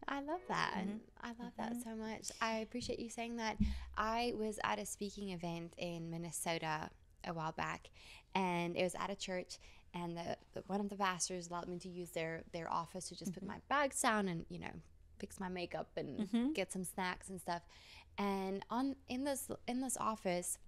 I love that. I love that so much. I appreciate you saying that. I was at a speaking event in Minnesota a while back, and it was at a church, and one of the pastors allowed me to use their office to just put my bags down and, you know, fix my makeup and get some snacks and stuff. And in this office,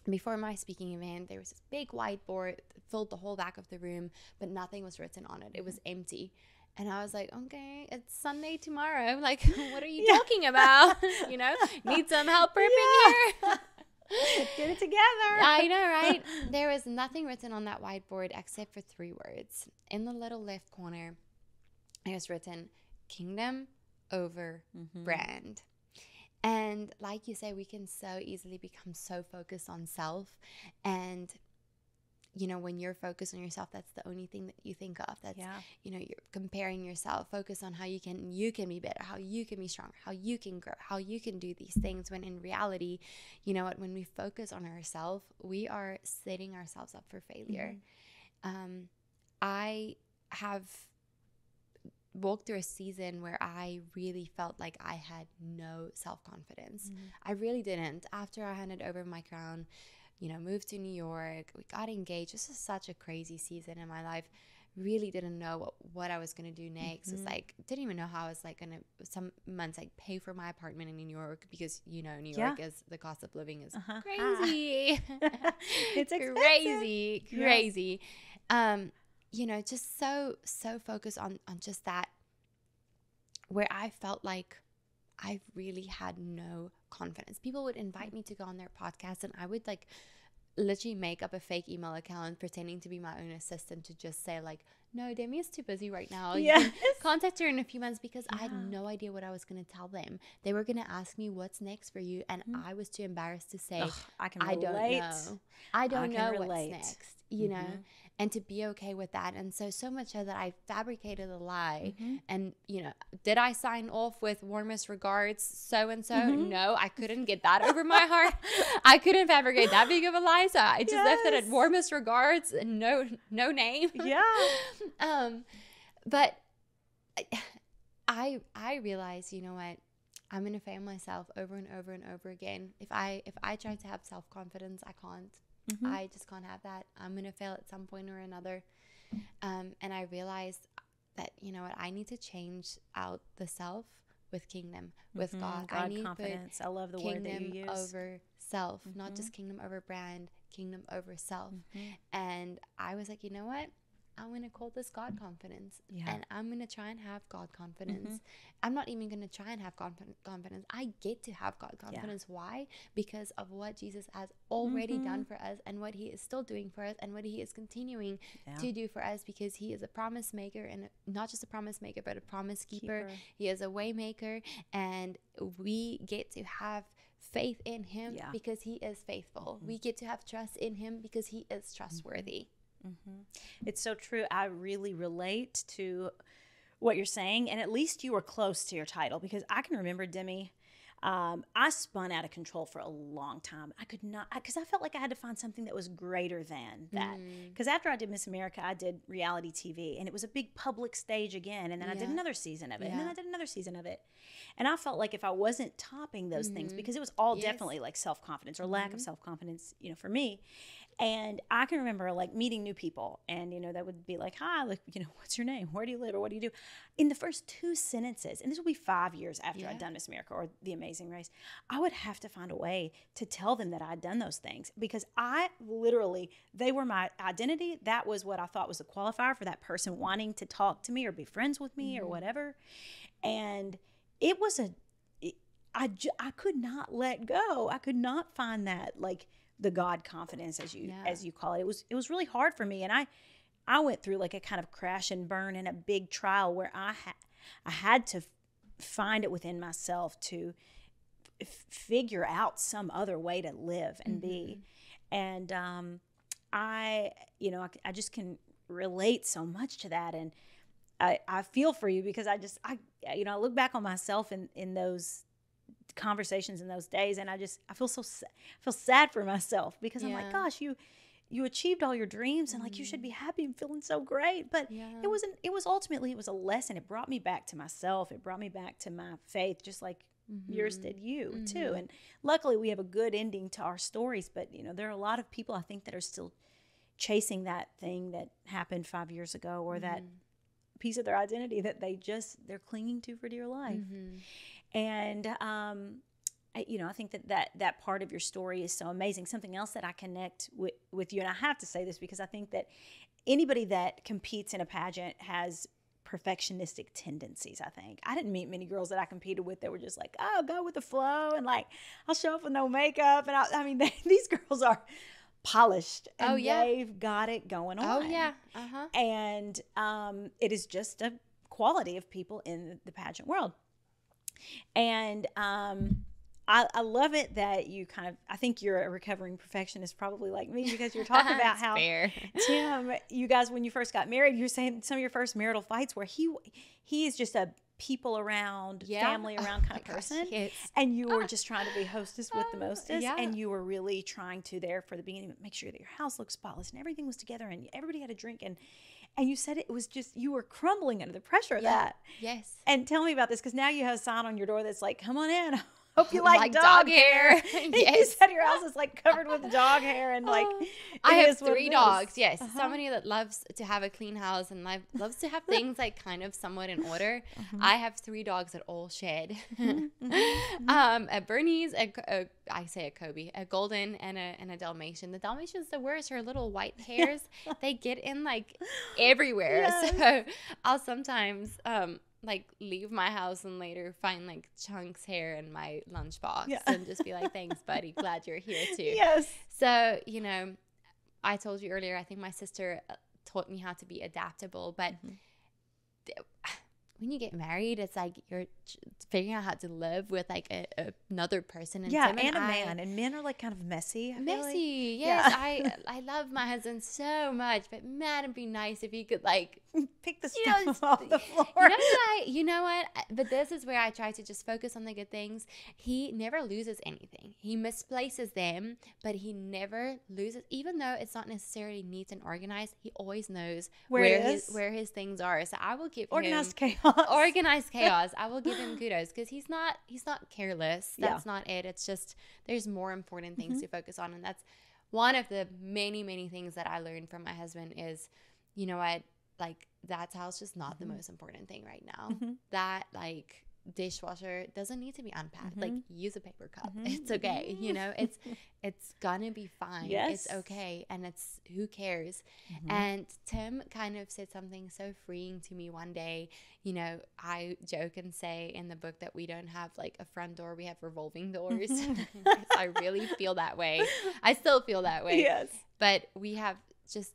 before my speaking event, there was this big whiteboard that filled the whole back of the room, but nothing was written on it. It was empty. And I was like, okay, it's Sunday tomorrow. Like, what are you talking about? You know, need some help prepping here? Get it together. I know, right? There was nothing written on that whiteboard except for 3 words. In the little left corner, it was written, kingdom over brand. And like you say, we can so easily become so focused on self. And, you know, when you're focused on yourself, that's the only thing that you think of. That's, you know, you're comparing yourself, focus on how you can be better, how you can be stronger, how you can grow, how you can do these things. When in reality, you know what, when we focus on ourselves, we are setting ourselves up for failure. I have walked through a season where I really felt like I had no self-confidence. I really didn't. After I handed over my crown, you know, moved to New York, we got engaged. This is such a crazy season in my life. Really didn't know what I was going to do next. It's like, didn't even know how I was like going to, some months, like pay for my apartment in New York, because, you know, New York is, the cost of living is crazy. It's expensive. Crazy. You know, just so focused on just that, where I felt like I really had no confidence. People would invite me to go on their podcast, and I would like literally make up a fake email account pretending to be my own assistant to just say like, no, Demi is too busy right now. You can contact her in a few months, because I had no idea what I was going to tell them. They were going to ask me, what's next for you? And I was too embarrassed to say, I don't know. I don't know what's next, you know, and to be okay with that. And so much so that I fabricated a lie. And, you know, did I sign off with warmest regards, so-and-so? No, I couldn't get that over my heart. I couldn't fabricate that big of a lie. So I just left it at warmest regards and no name. But I realized, you know what, I'm going to fail myself over and over and over again. If I try to have self-confidence, I can't. I just can't have that. I'm going to fail at some point or another. And I realized that, you know what, I need to change out the self with kingdom, with God. I need confidence. I love the word that you use. Over self, not just kingdom over brand, kingdom over self. And I was like, you know what? I'm going to call this God confidence. And I'm going to try and have God confidence. I'm not even going to try and have confidence. I get to have God confidence. Why? Because of what Jesus has already done for us, and what he is still doing for us, and what he is continuing to do for us, because he is a promise maker, and not just a promise maker, but a promise keeper. He is a way maker, and we get to have faith in him because he is faithful. We get to have trust in him because he is trustworthy. It's so true. I really relate to what you're saying, and at least you were close to your title, because I can remember, Demi, I spun out of control for a long time. I could not, because I felt like I had to find something that was greater than that. Because after I did Miss America, I did reality TV, and it was a big public stage again, and then I did another season of it, and then I did another season of it. And I felt like if I wasn't topping those things, because it was all definitely like self-confidence or lack of self-confidence, you know, for me. And I can remember like meeting new people, and, you know, that would be like, hi, like, you know, what's your name? Where do you live? Or what do you do? In the first 2 sentences, and this would be 5 years after I'd done Miss America or The Amazing Race, I would have to find a way to tell them that I'd done those things, because I literally, they were my identity. That was what I thought was a qualifier for that person wanting to talk to me or be friends with me or whatever. And it was I could not let go. I could not find that, like, the God confidence, as you call it. It was really hard for me, and I went through like a kind of crash and burn and a big trial where I had to find it within myself to figure out some other way to live and be. And I just can relate so much to that, and I feel for you, because I look back on myself in those conversations in those days, and I feel I feel sad for myself because I'm like, Yeah. gosh, you achieved all your dreams, and like you should be happy and feeling so great. But Yeah. it was ultimately, it was a lesson. It brought me back to myself. It brought me back to my faith, just like yours did you too. And luckily we have a good ending to our stories, but there are a lot of people, I think, that are still chasing that thing that happened 5 years ago, or that piece of their identity that they're clinging to for dear life. And I think that part of your story is so amazing. Something else that I connect with you, and I have to say this because I think that anybody that competes in a pageant has perfectionistic tendencies. I think I didn't meet many girls that I competed with that were just like, oh, go with the flow, and like I'll show up with no makeup, and I mean these girls are polished, and they've got it going on. Oh yeah. And it is just a quality of people in the pageant world. And I love it that you I think you're a recovering perfectionist, probably like me, because you're talking about how fair. Tim, you guys, when you first got married, you're saying some of your first marital fights where he is just a people around, family around kind of person. Yes. And you were just trying to be hostess with the mostest. Yeah. And you were really trying to, there for the beginning, make sure that your house looked spotless and everything was together and everybody had a drink. And you said it was just, you were crumbling under the pressure of that. Yes. And tell me about this, because now you have a sign on your door that's like, come on in. Hope you like dog hair. Yes. You said your house is like covered with dog hair, and like I it have is what 3 it dogs. is. Yes, somebody that loves to have a clean house and loves to have things like kind of somewhat in order. I have 3 dogs that all shed. A Bernese, I say a Kobe, a Golden, and a Dalmatian. The Dalmatian's the worst. Her little white hairs, they get in like everywhere. Yes. So I'll sometimes like leave my house and later find like Chunk's hair in my lunchbox and just be like, thanks, buddy. Glad you're here too. Yes. So, I told you earlier, I think my sister taught me how to be adaptable, but when you get married, it's like you're figuring out how to live with like another person. And Yeah, Tim and a man. And men are like kind of messy. I feel like. Messy, yes. Yeah. I love my husband so much, but man, it'd be nice if he could like pick the stuff off the floor. You know what? But this is where I try to just focus on the good things. He never loses anything. He misplaces them, but he never loses. Even though it's not necessarily neat and organized, he always knows where his things are. So I will give organized chaos. Organized chaos. I will give him kudos because he's not careless. That's not it. It's just there's more important things to focus on, and that's one of the many, many things that I learned from my husband is, you know what, like that towel's just not the most important thing right now. That like dishwasher doesn't need to be unpacked. Like use a paper cup. It's okay. It's gonna be fine. Yes. It's okay. And it's who cares. And Tim kind of said something so freeing to me one day. I joke and say in the book that we don't have like a front door, we have revolving doors. I really feel that way. I still feel that way. Yes. But we have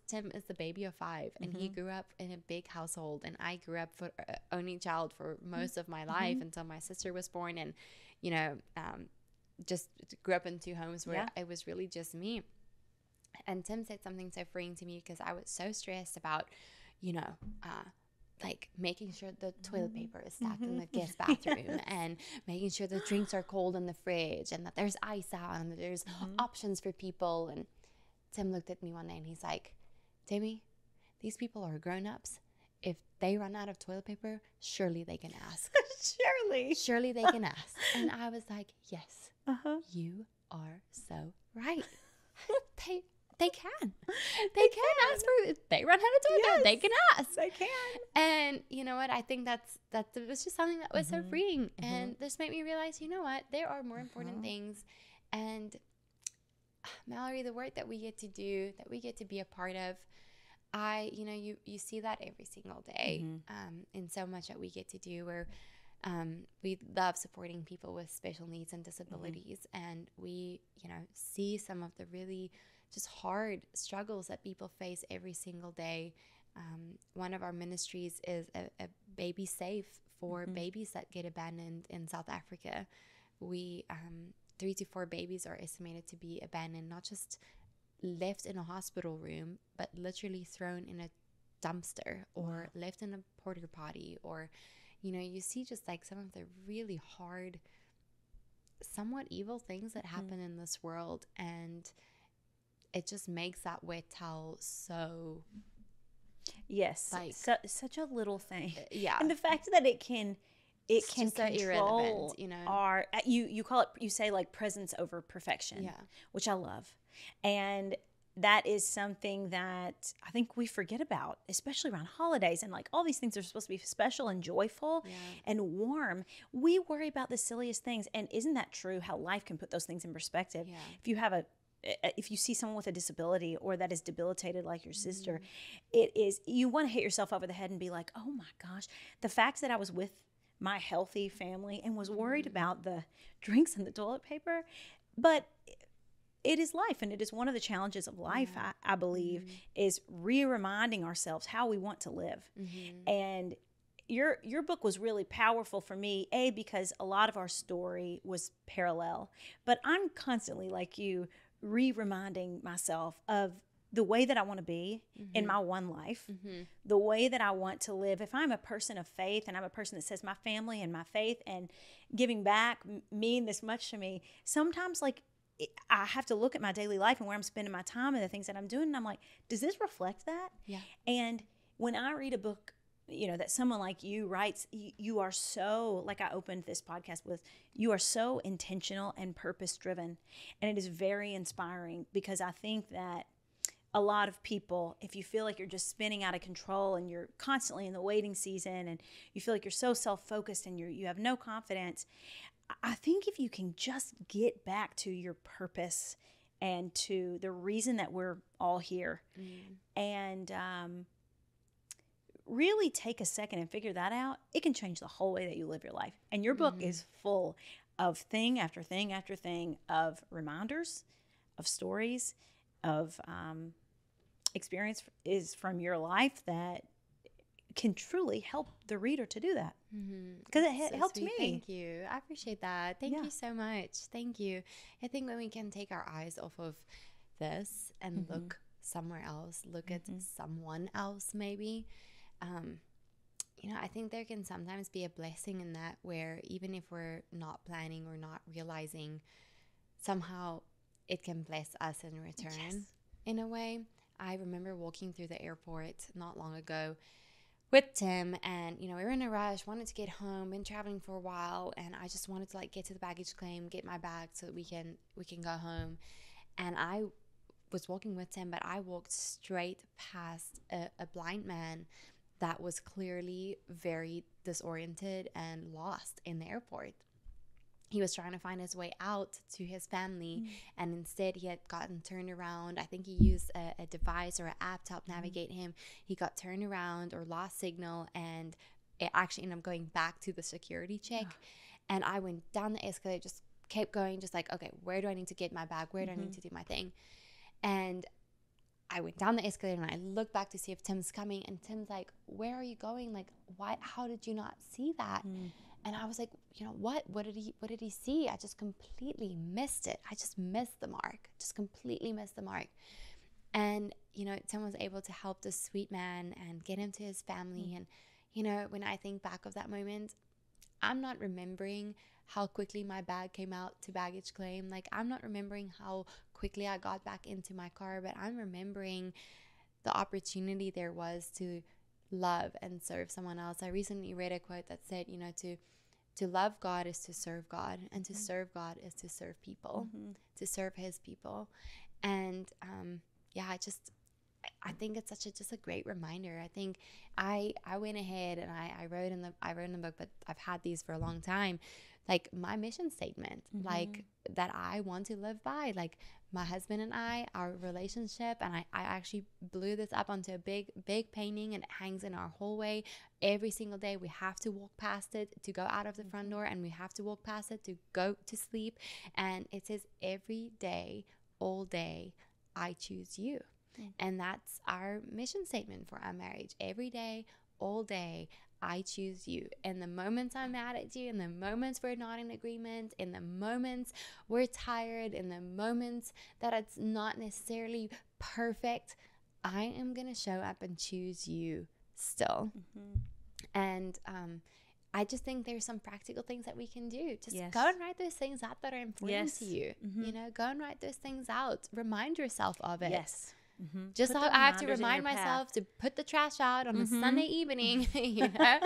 Tim is the baby of 5, and he grew up in a big household, and I grew up for only child for most of my life until my sister was born, and just grew up in 2 homes where it was really just me. And Tim said something so freeing to me because I was so stressed about like making sure the toilet paper is stacked in the guest bathroom and making sure the drinks are cold in the fridge and that there's ice out and that there's options for people. And Tim looked at me one day and he's like, Demi, these people are grown-ups. If they run out of toilet paper, surely they can ask. Surely they can ask. And I was like, yes, you are so right. They can. They can ask for it. They run out of toilet paper. They can ask. They can. And you know what? I think that was just something that was so freeing. And this made me realize, you know what? There are more important things. And Mallory, the work that we get to do, that we get to be a part of, you see that every single day in so much that we get to do where we love supporting people with special needs and disabilities. And we, see some of the really just hard struggles that people face every single day. One of our ministries is a baby safe for babies that get abandoned in South Africa. We 3 to 4 babies are estimated to be abandoned, not just left in a hospital room, but literally thrown in a dumpster or left in a porta potty, or you see just like some of the really hard somewhat evil things that happen in this world, and it just makes that wet towel so Yes, like such a little thing. yeah, And the fact that it can it's just so control irrelevant, you know. our you call it, you say like presence over perfection, Yeah. which I love. And that is something that I think we forget about, especially around holidays and like all these things are supposed to be special and joyful and warm. We worry about the silliest things. And isn't that true how life can put those things in perspective? Yeah. If you see someone with a disability or that is debilitated like your sister, it is, you want to hit yourself over the head and be like, oh my gosh, the fact that I was with my healthy family and was worried about the drinks and the toilet paper. But it is life, and it is one of the challenges of life, I believe, is reminding ourselves how we want to live. And your book was really powerful for me, because a lot of our story was parallel, but I'm constantly, like you, reminding myself of the way that I want to be in my one life, the way that I want to live. If I'm a person of faith and I'm a person that says my family and my faith and giving back mean this much to me, sometimes like I have to look at my daily life and where I'm spending my time and the things that I'm doing, and I'm like, does this reflect that? Yeah. And when I read a book, that someone like you writes, you are so, like I opened this podcast with, you are so intentional and purpose driven. And it is very inspiring, because I think that a lot of people, if you feel like you're just spinning out of control and you're constantly in the waiting season and you feel like you're so self-focused and you have no confidence, I think if you can just get back to your purpose and to the reason that we're all here, and really take a second and figure that out, it can change the whole way that you live your life. And your book is full of thing after thing after thing of reminders, of stories, of experience is from your life that can truly help the reader to do that, because it helped me. Thank you. I appreciate that. Thank you so much. Thank you. I think when we can take our eyes off of this and look somewhere else, look at someone else maybe, I think there can sometimes be a blessing in that, where even if we're not planning or not realizing, somehow it can bless us in return in a way. I remember walking through the airport not long ago with Tim, and we were in a rush, wanted to get home, been traveling for a while, and I just wanted to like get to the baggage claim, get my bag so that we can go home. And I was walking with Tim, but I walked straight past a blind man that was clearly very disoriented and lost in the airport. He was trying to find his way out to his family, and instead he had gotten turned around. I think he used a device or an app to help navigate him. He got turned around or lost signal, and it actually ended up going back to the security check. And I went down the escalator, just kept going, just like, okay, where do I need to get my bag? Where do I need to do my thing? And I went down the escalator and I looked back to see if Tim's coming, and Tim's like, where are you going? Like, why? How did you not see that? And I was like, what did he see? I just completely missed it. I just missed the mark. Just completely missed the mark. And, Tim was able to help this sweet man and get him to his family. And, when I think back of that moment, I'm not remembering how quickly my bag came out to baggage claim. Like, I'm not remembering how quickly I got back into my car, but I'm remembering the opportunity there was to love and serve someone else. I recently read a quote that said, to love God is to serve God, and to serve God is to serve people, to serve His people. And I think it's just a great reminder. I think I went ahead and I wrote in the book, but I've had these for a long time, like my mission statement, like that I want to live by, like my husband and I, our relationship. And I actually blew this up onto a big painting, and it hangs in our hallway. Every single day we have to walk past it to go out of the front door, and we have to walk past it to go to sleep. And it says, every day, all day, I choose you. And that's our mission statement for our marriage. Every day, all day, I choose you. In the moments I'm mad at you, in the moments we're not in agreement, in the moments we're tired, in the moments that it's not necessarily perfect, I am going to show up and choose you still. And I just think there's some practical things that we can do. Just Yes. go and write those things out that are important Yes. to you. Mhm. You know, go and write those things out. Remind yourself of it. Yes. Mm-hmm. Just Put how the I have to reminders in remind your path. myself to put the trash out on a Mhm. Sunday evening, you know,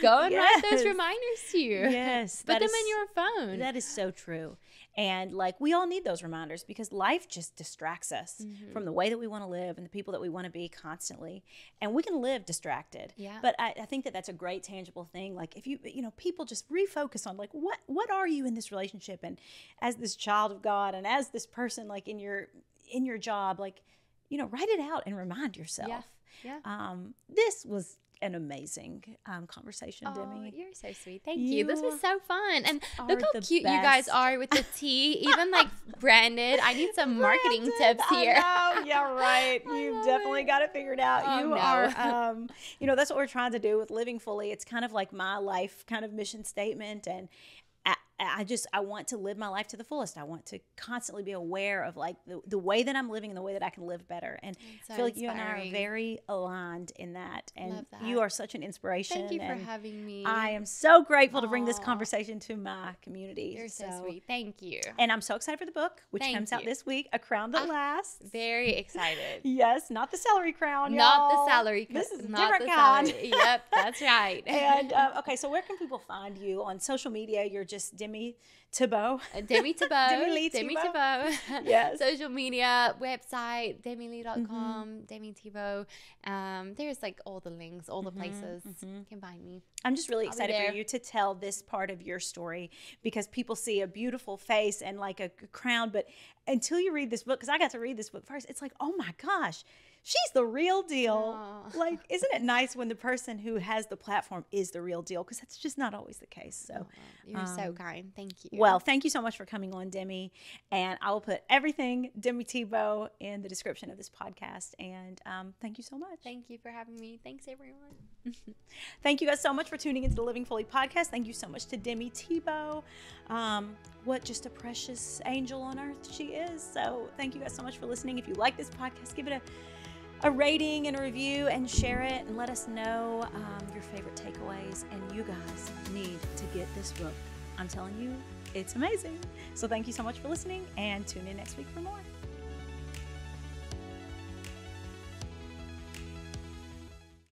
go and write those Yes. reminders to you. Yes, Put that them is- in your phone. That is so true. And like, we all need those reminders because life just distracts us from the way that we want to live and the people that we want to be constantly. And we can live distracted. Yeah. But I think that that's a great tangible thing. Like, if you know, people just refocus on like, what are you in this relationship? And as this child of God and as this person, like in your job, like, you know, write it out and remind yourself. Yeah. This was an amazing conversation, Oh, Demi. you're so sweet. Thank you. This was so fun. And are look how the cute you guys best. are with the tea, even like branded. I need some marketing tips here. I know. Yeah, right. I You've love definitely it. got it figured out. Oh, You no. are, you know, that's what we're trying to do with Living Fully. It's kind of like my life kind of mission statement. And I want to live my life to the fullest. I want to constantly be aware of like the way that I'm living and the way that I can live better. And So I feel like you and I are inspiring. very aligned in that. And Love that. you are such an inspiration. Thank you for and having me. I am so grateful to bring this Aw. conversation to my community. You're so sweet. Thank you. And I'm so excited for the book, which Thank comes out you. this week, A Crown That Lasts. Very excited. Yes, not the celery crown, Not y'all. the salary. This is a not different the kind. salary. Yep, that's right. And okay, so where can people find you on social media? You're just Demi Tebow. Demi Tebow. Demi-Leigh Demi Tebow. Tebow. Yes. Social media, website, Demi-Leigh.com, Demi Tebow. There's like all the links, all the places. You can find me. I'm just really I'll be excited for there. you to tell this part of your story because people see a beautiful face and like a crown, but until you read this book, because I got to read this book first, it's like, oh my gosh, she's the real deal. Aw. Like, isn't it nice when the person who has the platform is the real deal? Because that's just not always the case. So, You're so kind. Thank you. well, thank you so much for coming on, Demi. And I will put everything Demi Tebow in the description of this podcast. And thank you so much. Thank you for having me. Thanks, everyone. Thank you guys so much for tuning into the Living Fully podcast. Thank you so much to Demi Tebow. What just a precious angel on earth she is. So thank you guys so much for listening. If you like this podcast, give it a rating and a review and share it and let us know your favorite takeaways. And you guys need to get this book. I'm telling you, it's amazing. So thank you so much for listening and tune in next week for more.